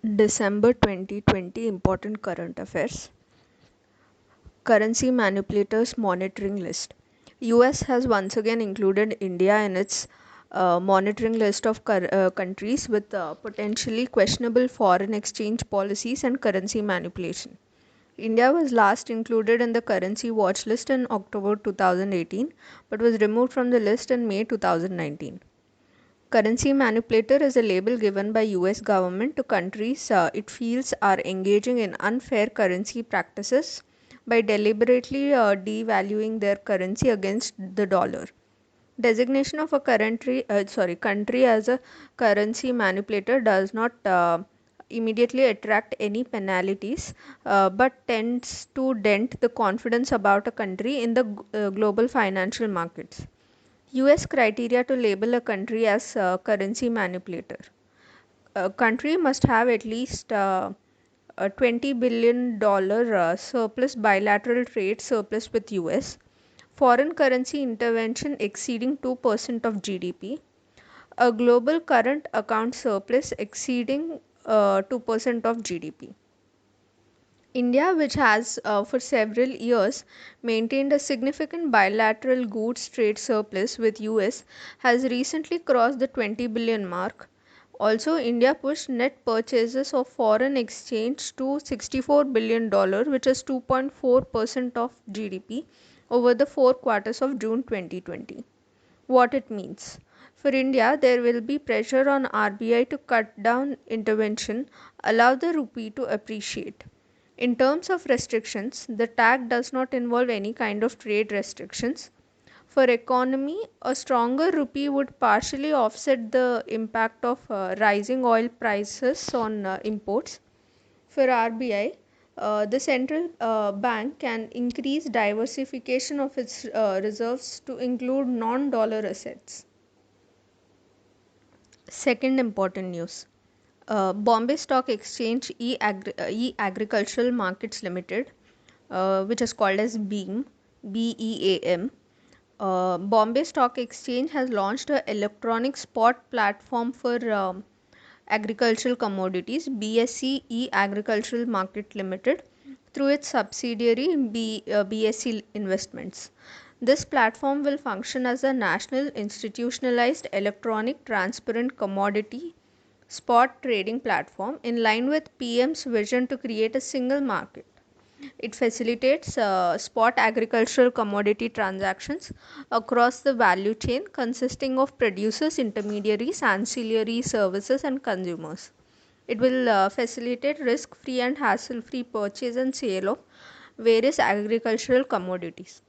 December 2020 Important Current Affairs. Currency Manipulators Monitoring List. US has once again included India in its monitoring list of countries with potentially questionable foreign exchange policies and currency manipulation. India was last included in the currency watch list in October 2018 but was removed from the list in May 2019. Currency manipulator is a label given by US government to countries it feels are engaging in unfair currency practices by deliberately devaluing their currency against the dollar. Designation of a country as a currency manipulator does not immediately attract any penalties, but tends to dent the confidence about a country in the global financial markets. US criteria to label a country as a currency manipulator. A country must have at least a $20 billion surplus bilateral trade surplus with US, foreign currency intervention exceeding 2% of GDP, a global current account surplus exceeding 2% of GDP. India, which has for several years maintained a significant bilateral goods trade surplus with US, has recently crossed the 20 billion mark. Also, India pushed net purchases of foreign exchange to $64 billion, which is 2.4% of GDP, over the 4 quarters of June 2020. What it means. For India, there will be pressure on RBI to cut down intervention, allow the rupee to appreciate. In terms of restrictions, the tag does not involve any kind of trade restrictions. For economy, a stronger rupee would partially offset the impact of rising oil prices on imports. For RBI, the central bank can increase diversification of its reserves to include non-dollar assets. Second important news. Bombay Stock Exchange E-Agricultural Markets Limited, which is called as BEAM. Bombay Stock Exchange has launched an electronic spot platform for agricultural commodities, BSE Agricultural Market Limited, through its subsidiary BSE Investments. This platform will function as a national institutionalized electronic transparent commodity spot trading platform in line with PM's vision to create a single market. It facilitates spot agricultural commodity transactions across the value chain consisting of producers, intermediaries, ancillary services, and consumers. It will facilitate risk free and hassle free purchase and sale of various agricultural commodities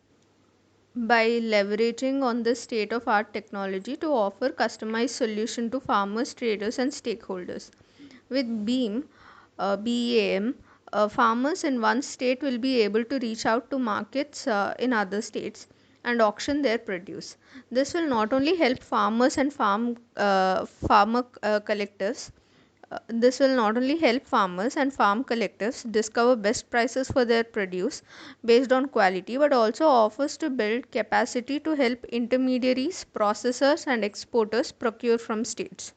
by leveraging on this state of art technology to offer customized solution to farmers, traders, and stakeholders. With BEAM, farmers in one state will be able to reach out to markets in other states and auction their produce. This will not only help farmers and farmer collectives. This will not only help farmers and farm collectives discover best prices for their produce based on quality, but also offers to build capacity to help intermediaries, processors, and exporters procure from states.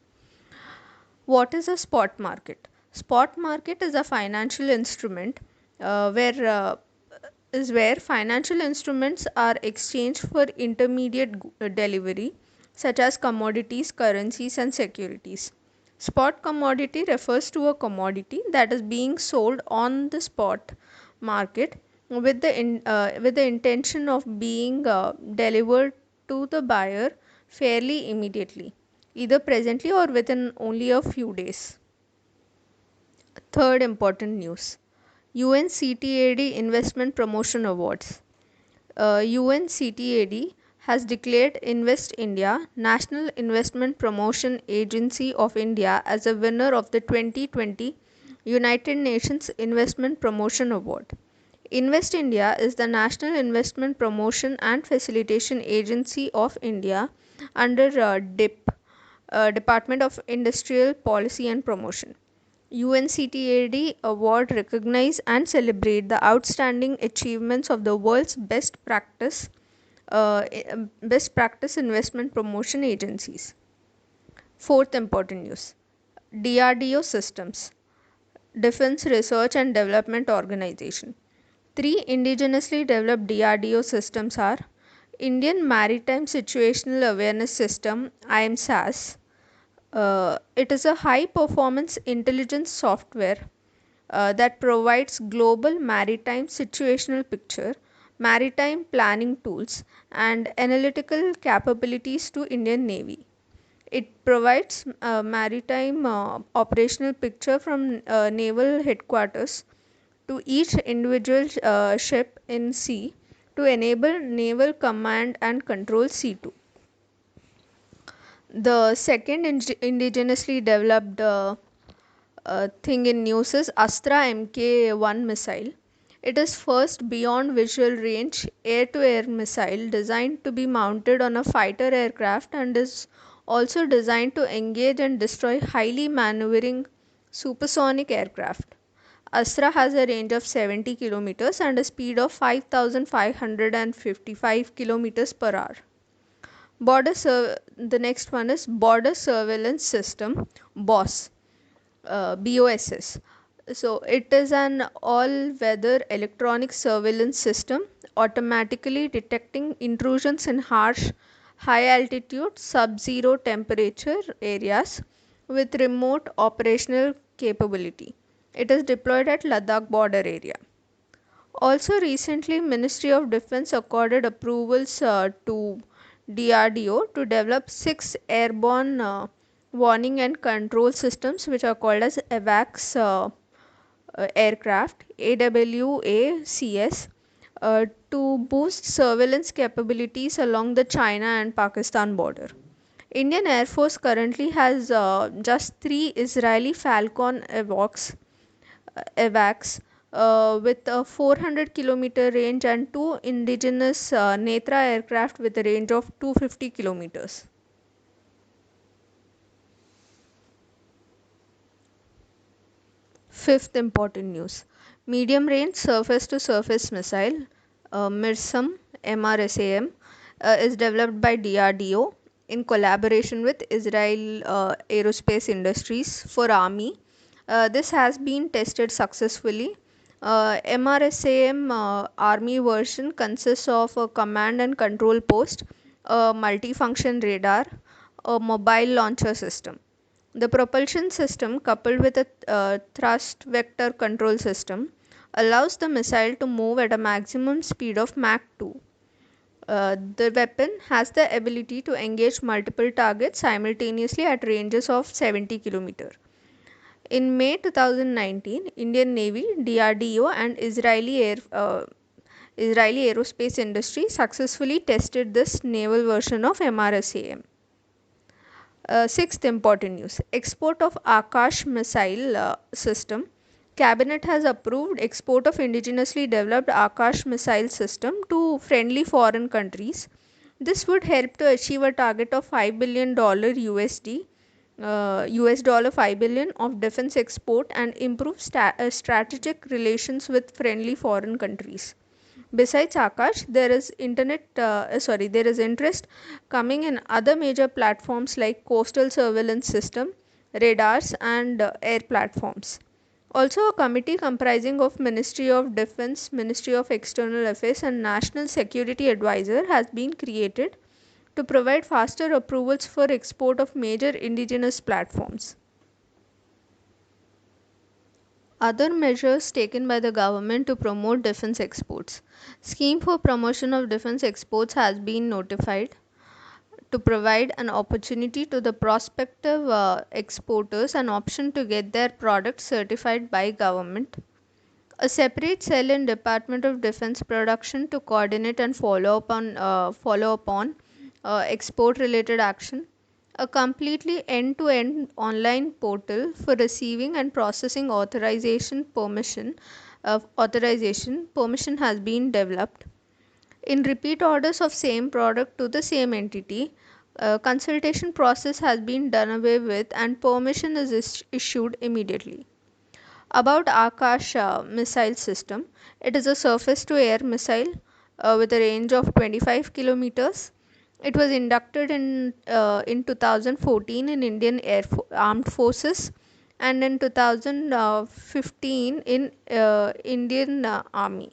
What is a spot market? Spot market is a financial instrument where financial instruments are exchanged for intermediate delivery, such as commodities, currencies, and securities. Spot commodity refers to a commodity that is being sold on the spot market with the intention of being delivered to the buyer fairly immediately, either presently or within only a few days. Third important news. UNCTAD Investment Promotion Awards. UNCTAD has declared Invest India, National Investment Promotion Agency of India, as a winner of the 2020 United Nations Investment Promotion Award. Invest India is the National Investment Promotion and Facilitation Agency of India under Department of Industrial Policy and Promotion. UNCTAD award recognize and celebrate the outstanding achievements of the world's best practice investment promotion agencies. Fourth important news. DRDO systems. Defense Research and Development Organization. Three indigenously developed DRDO systems are Indian Maritime Situational Awareness System IMSAS. It is a high performance intelligence software that provides global maritime situational picture, maritime planning tools, and analytical capabilities to Indian Navy. It provides maritime operational picture from naval headquarters to each individual ship in sea to enable naval command and control C2. The second indigenously developed thing in news is Astra Mk1 missile. It is first beyond visual range air-to-air missile designed to be mounted on a fighter aircraft and is also designed to engage and destroy highly maneuvering supersonic aircraft. Astra has a range of 70 kilometers and a speed of 5,555 kilometers per hour. The next one is Border Surveillance System, BOSS. BOSS. So it is an all-weather electronic surveillance system automatically detecting intrusions in harsh, high-altitude, sub-zero temperature areas with remote operational capability. It is deployed at Ladakh border area. Also recently Ministry of Defence accorded approvals to DRDO to develop 6 airborne warning and control systems which are called as AWACS aircraft AWACS to boost surveillance capabilities along the China and Pakistan border. Indian Air Force currently has just 3 Israeli Falcon AWACS with a 400-kilometer range and 2 indigenous Netra aircraft with a range of 250 kilometers. Fifth important news. Medium range surface to surface missile MIRSAM MRSAM is developed by DRDO in collaboration with Israel Aerospace Industries for Army. This has been tested successfully. MRSAM Army version consists of a command and control post, a multifunction radar, a mobile launcher system. The propulsion system, coupled with a thrust vector control system, allows the missile to move at a maximum speed of Mach 2. The weapon has the ability to engage multiple targets simultaneously at ranges of 70 km. In May 2019, Indian Navy, DRDO, and Israeli Aerospace Industry successfully tested this naval version of MRSAM. Sixth important news. Export of Akash missile system. Cabinet has approved export of indigenously developed Akash missile system to friendly foreign countries. This would help to achieve a target of $5 billion USD, US dollar 5 billion of defense export and improve strategic relations with friendly foreign countries. Besides Akash, there is interest coming in other major platforms like coastal surveillance system, radars, and air platforms. Also, a committee comprising of Ministry of Defense, Ministry of External Affairs, and National Security Advisor has been created to provide faster approvals for export of major indigenous platforms. Other measures taken by the government to promote defense exports. Scheme for promotion of defense exports has been notified to provide an opportunity to the prospective exporters an option to get their products certified by government. A separate cell in Department of Defense Production to coordinate and follow upon export related action. A completely end-to-end online portal for receiving and processing authorization permission has been developed. In repeat orders of same product to the same entity, consultation process has been done away with and permission is issued immediately. About Akash missile system, it is a surface to air missile with a range of 25 kilometers. It was inducted in 2014 in Indian Armed Forces and in 2015 in Indian Army.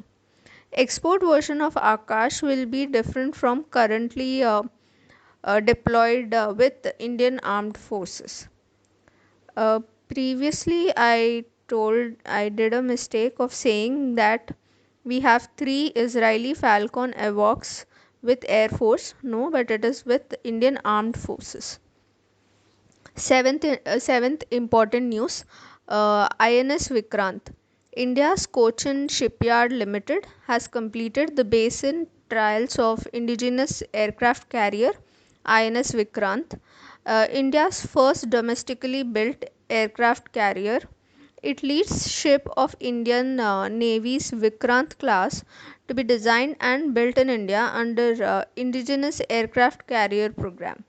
Export version of Akash will be different from currently deployed with Indian Armed Forces. Uh, Previously, I did a mistake of saying that we have three Israeli Falcon Evocs with Air Force. No, but it is with Indian Armed Forces. Seventh important news, INS Vikrant. India's Cochin Shipyard Limited has completed the basin trials of indigenous aircraft carrier INS Vikrant, India's first domestically built aircraft carrier. It leads ship of Indian Navy's Vikrant class to be designed and built in India under indigenous aircraft carrier program.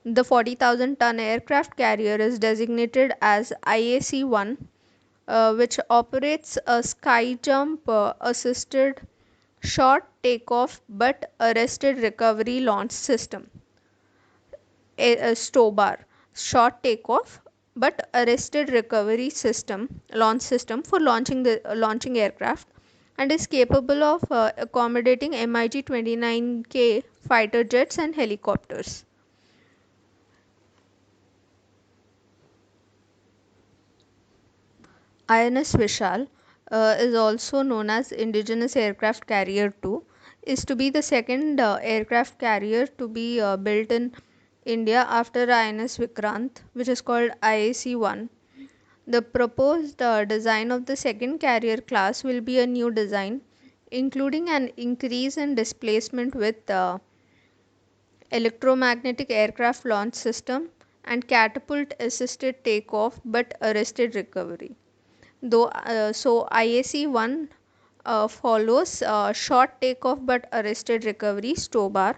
The 40,000-ton aircraft carrier is designated as IAC-1, which operates a sky jump assisted short takeoff but arrested recovery launch system, a STOBAR, short takeoff but arrested recovery system launch system for launching aircraft, and is capable of accommodating MiG-29K fighter jets and helicopters. INS Vishal is also known as Indigenous Aircraft Carrier 2, is to be the second aircraft carrier to be built in India after INS Vikrant, which is called IAC 1. The proposed design of the second carrier class will be a new design, including an increase in displacement with electromagnetic aircraft launch system and catapult assisted takeoff but arrested recovery. So IAC 1 follows short takeoff but arrested recovery STOBAR,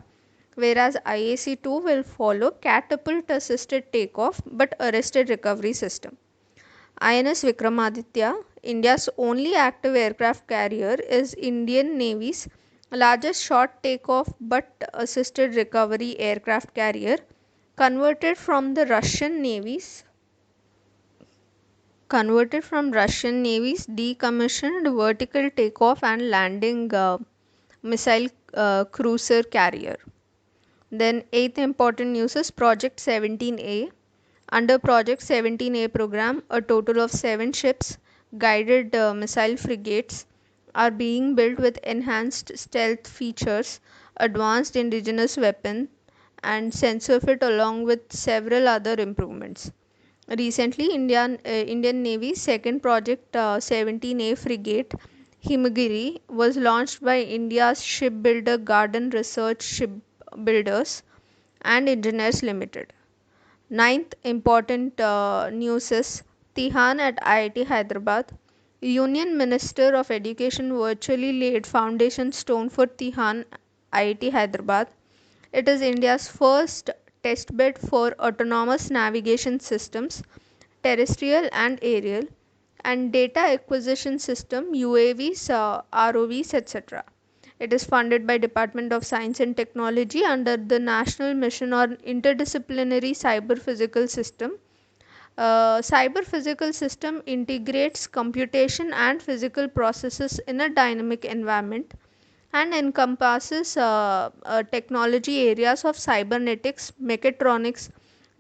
whereas IAC 2 will follow catapult assisted takeoff but arrested recovery system. INS Vikramaditya, India's only active aircraft carrier, is Indian Navy's largest short takeoff but assisted recovery aircraft carrier, converted from the Russian Navy's decommissioned vertical takeoff and landing missile cruiser carrier. Then eighth important news is Project 17A. Under Project 17A program, a total of 7 ships, guided missile frigates, are being built with enhanced stealth features, advanced indigenous weapon, and sensor fit, along with several other improvements. Recently, Indian Navy's second Project 17A frigate, Himagiri, was launched by India's shipbuilder Garden Research Shipbuilders and Engineers Limited. Ninth important news is Tihan at IIT Hyderabad. Union Minister of Education virtually laid foundation stone for Tihan IIT Hyderabad. It is India's first testbed for autonomous navigation systems, terrestrial and aerial, and data acquisition system, UAVs, ROVs, etc. It is funded by Department of Science and Technology under the National Mission on Interdisciplinary Cyber Physical System. Cyber physical system integrates computation and physical processes in a dynamic environment and encompasses technology areas of cybernetics, mechatronics,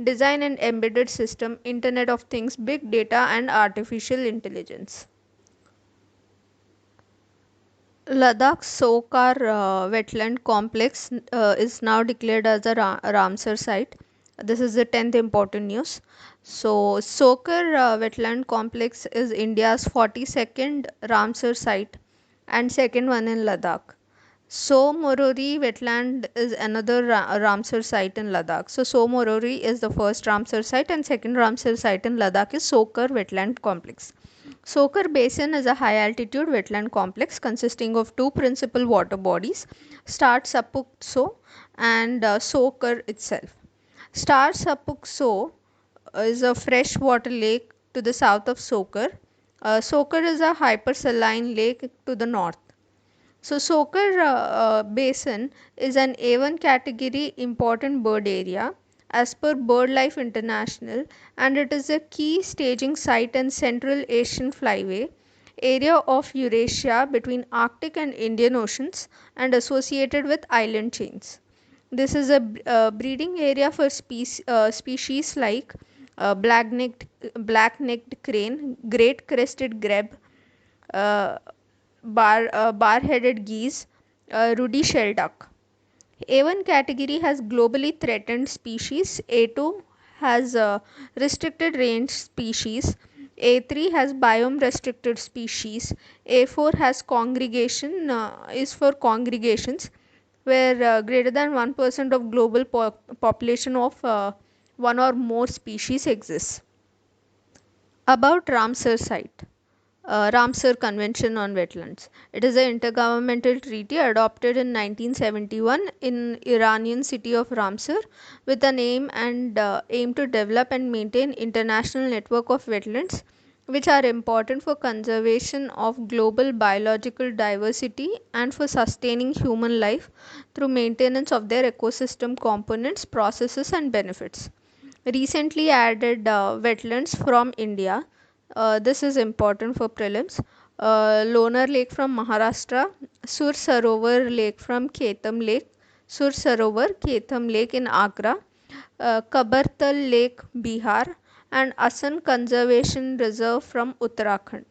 design and embedded system, Internet of Things, big data, and artificial intelligence. Ladakh's Sokar wetland complex is now declared as a Ramsar site. This is the 10th important news. So, Sokar wetland complex is India's 42nd Ramsar site and second one in Ladakh. So Morori wetland is another Ramsar site in Ladakh. So Morori is the first Ramsar site and second Ramsar site in Ladakh is Sokar wetland complex. Sokar Basin is a high altitude wetland complex consisting of two principal water bodies, Star Sapuk Tso and Sokar itself. Star Sapuk Tso is a freshwater lake to the south of Sokar. Sokar is a hypersaline lake to the north. So Sokar Basin is an A1 category important bird area as per BirdLife International, and it is a key staging site and Central Asian flyway area of Eurasia between Arctic and Indian Oceans and associated with island chains. This is a breeding area for species like black-necked crane, great crested grebe, uh, bar-headed geese, ruddy shelduck. A1 category has globally threatened species, A2 has restricted range species, A3 has biome restricted species, A4 has congregation is for congregations where greater than 1% of global population of one or more species exists. About Ramsar site. Ramsar Convention on Wetlands. It is an intergovernmental treaty adopted in 1971 in Iranian city of Ramsar with an aim to develop and maintain international network of wetlands which are important for conservation of global biological diversity and for sustaining human life through maintenance of their ecosystem components, processes and benefits. Recently added wetlands from India. This is important for prelims. Lonar Lake from Maharashtra, Sur Sarovar Lake from Ketam Lake, Sur Sarovar, Ketam Lake in Agra, Kabartal Lake, Bihar, and Asan Conservation Reserve from Uttarakhand,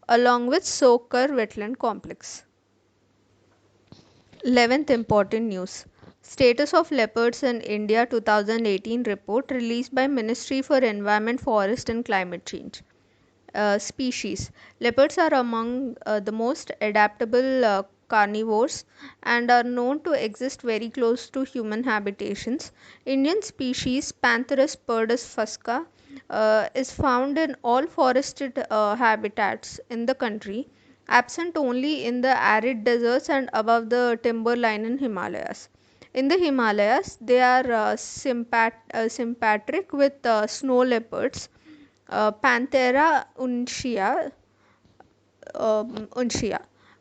along with Sokar Wetland Complex. 11th important news. Status of leopards in India 2018 report released by Ministry for Environment, Forest and Climate Change. Species. Leopards are among the most adaptable carnivores and are known to exist very close to human habitations. Indian species Pantherus perdus fusca is found in all forested habitats in the country, absent only in the arid deserts and above the timberline in Himalayas. In the Himalayas, they are sympatric with snow leopards, Panthera untia.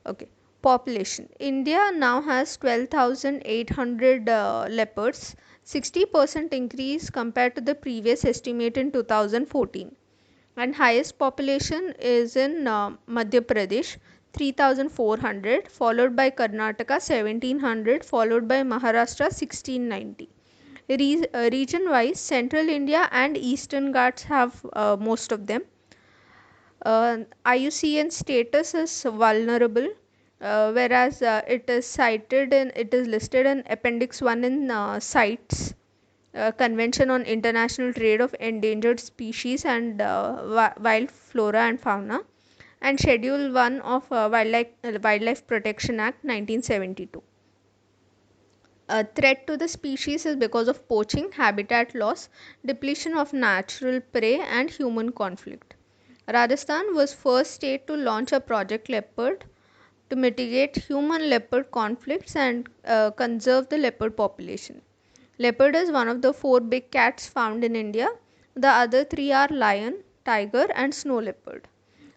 Okay. Population. India now has 12,800 leopards, 60% increase compared to the previous estimate in 2014. And highest population is in Madhya Pradesh, 3,400, followed by Karnataka 1,700, followed by Maharashtra 1,690. Region wise, central India and eastern Ghats have most of them. IUCN status is vulnerable, whereas it is listed in Appendix 1 in CITES, Convention on International Trade of Endangered Species and Wild Flora and Fauna, and Schedule 1 of Wildlife Protection Act 1972. A threat to the species is because of poaching, habitat loss, depletion of natural prey, and human conflict. Rajasthan was first state to launch a Project Leopard to mitigate human leopard conflicts and conserve the leopard population. Leopard is one of the four big cats found in India. The other three are lion, tiger, and snow leopard.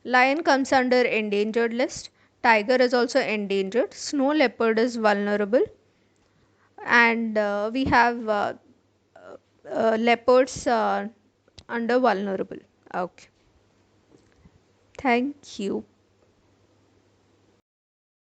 Lion comes under endangered list. Tiger is also endangered. Snow leopard is vulnerable, and we have leopards under vulnerable. Okay. Thank you.